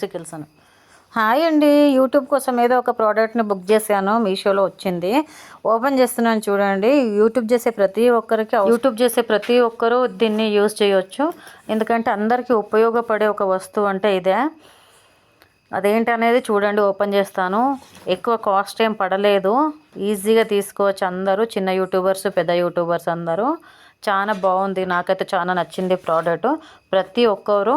చికిల్స్ అని. హాయ్ అండి, యూట్యూబ్ కోసం ఏదో ఒక ప్రోడక్ట్ని బుక్ చేశాను, మీషోలో వచ్చింది. ఓపెన్ చేస్తున్నాను చూడండి. యూట్యూబ్ చేసే ప్రతి ఒక్కరూ దీన్ని యూజ్ చేయొచ్చు. ఎందుకంటే అందరికీ ఉపయోగపడే ఒక వస్తువు అంటే ఇదే. అదేంటి అనేది చూడండి, ఓపెన్ చేస్తాను. ఎక్కువ కాస్ట్ ఏం పడలేదు, ఈజీగా తీసుకోవచ్చు అందరూ, చిన్న యూట్యూబర్స్ పెద్ద యూట్యూబర్స్ అందరూ. చాలా బాగుంది, నాకైతే చాలా నచ్చింది ప్రోడక్ట్. ప్రతి ఒక్కరు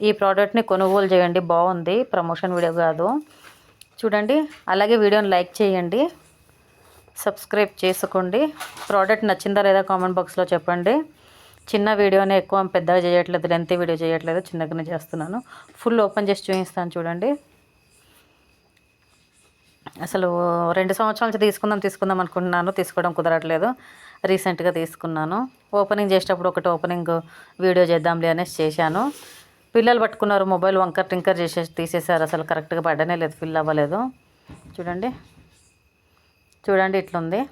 ఈ ప్రోడక్ట్ని కొనుగోలు చేయండి, బాగుంది, ప్రమోషన్ వీడియో కాదు. చూడండి, అలాగే వీడియోని లైక్ చేయండి, సబ్స్క్రైబ్ చేసుకోండి. ప్రోడక్ట్ నచ్చిందా లేదా కామెంట్ బాక్స్లో చెప్పండి. చిన్న వీడియోనే, ఎక్కువ పెద్దగా చేయట్లేదు, లెంత్ వీడియో చేయట్లేదు, చిన్నగానే చేస్తున్నాను. ఫుల్ ఓపెన్ చేసి చూపిస్తాను చూడండి. అసలు 2 సంవత్సరాల నుంచి తీసుకుందాం అనుకుంటున్నాను, తీసుకోవడం కుదరట్లేదు. రీసెంట్గా తీసుకున్నాను. ఓపెనింగ్ చేసేటప్పుడు ఒకటి ఓపెనింగ్ వీడియో చేద్దాంలే అనేసి చేశాను. పిల్లలు పట్టుకున్నారు, మొబైల్ వంకర్ టింకర్ తీసేశారు. అసలు కరెక్ట్గా పడనే లేదు, ఫిల్ అవ్వలేదు. చూడండి చూడండి, ఇట్లుంది.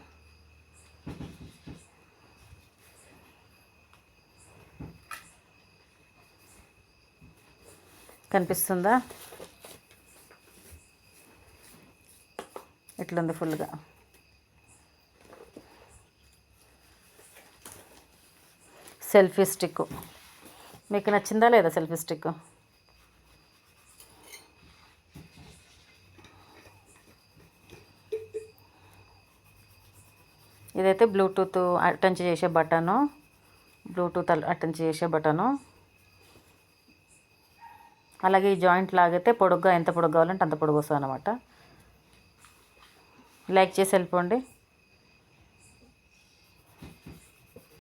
కనిపిస్తుందా? ఇట్లుంది ఫుల్గా. సెల్ఫీ స్టిక్ మీకు నచ్చిందా లేదా? సెల్ఫీ స్టిక్ ఇదైతే బ్లూటూత్ అటాచ్ చేసే బటను, అలాగే ఈ జాయింట్ లాగితే పొడుగ్గా, ఎంత పొడుగు కావాలంటే అంత పొడుగు వస్తుంది అనమాట. లైక్ చేసి వెళ్ళిపోండి.